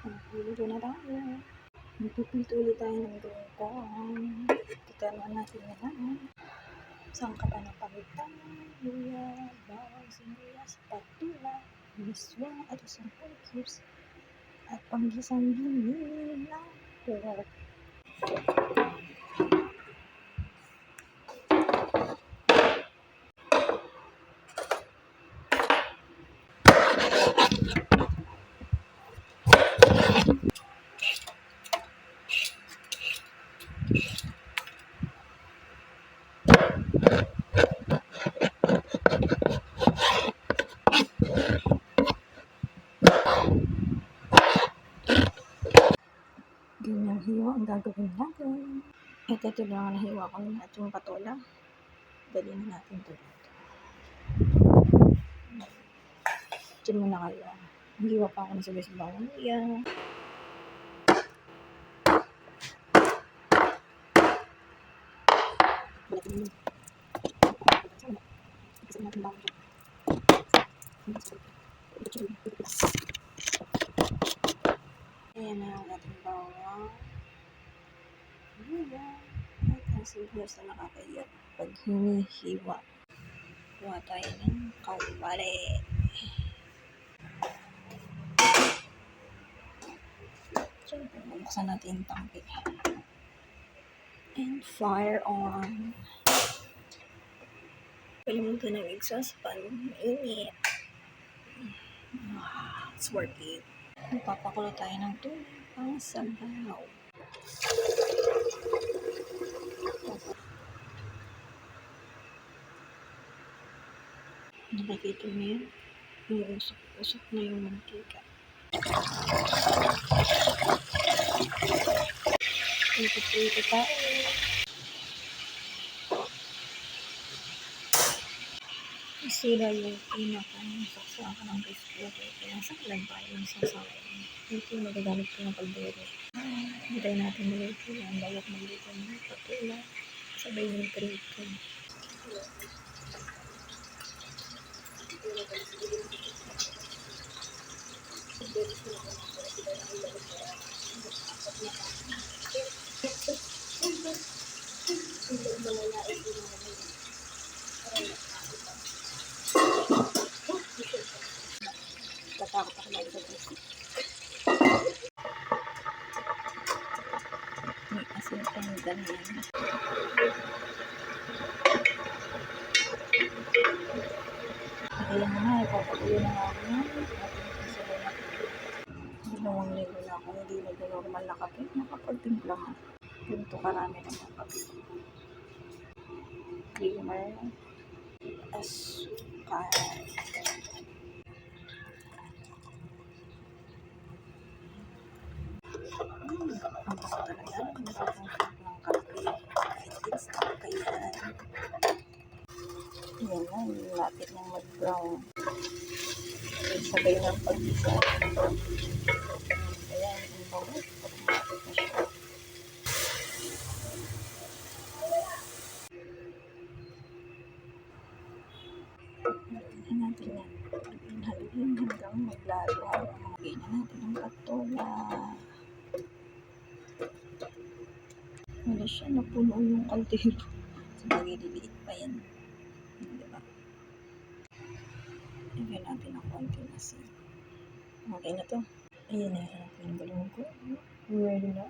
Magluluto na tayo. Magpipilto ulit tayo ng gongkong. Titaruan natin na lang. Isang kapa ng pamitang, luya, bawang, sibuyas, patula, miswa, at isang cubes, at panggisang binin ng pork. Ganyang hiwa ang gagawin natin. Ito lang na hiwa ko na itong patola. Dali na natin ito dito. Diyan muna kayo. Hiwa pa ako na sabay sa bawang luya. Kasi natin bawang luya. Ayan na ang ating bawang luya. At ang sibuyas na nakakaiyak pag hinihiwa. Kuha tayo ng kawali. Siyempre, bubuksan natin yung tangke. And fire on. Kalimutan ng exhaust pan. Mainit. It's worth it. Magpapakulo tayo ng tubig pang sabaw. Nakikita niyo yung usok-usok na yung mantika. Ito tayo. Isira yung pinakasaksakan ng rice cooker. Kaya saklan tayo ng sasakin. Ito yung magagamit ko ng kaldero. Hintay natin maluto yan. Bago maluto ng patula. Sabay yung prito. Tatakot ako lagi sa gusto. May asin pang ganyan. Kaya nga, ipapakulo na nga ako na. Dalawang linggo na ako hindi nag-normal na kape. Nakapagtimpla nga. Ganito karami naman kape. Creamer. Asukal. Ang baka talaga. Nakapagtimpla ng kape. It's kakayan. Yan na. Lapit ng mag-brown. Sabay ng pag-isa. Ayan. Ang bango. Pag-mapit na siya. Natin yan. Haluin hanggang maglalo ang mga gina natin ng patola. Wala siya, napuno yung kaldero. Sabagay, liliit pa yan. Diba? Lagyan natin ang konti na asin. Okay na to. Ayan na yung balong ko. Ready na.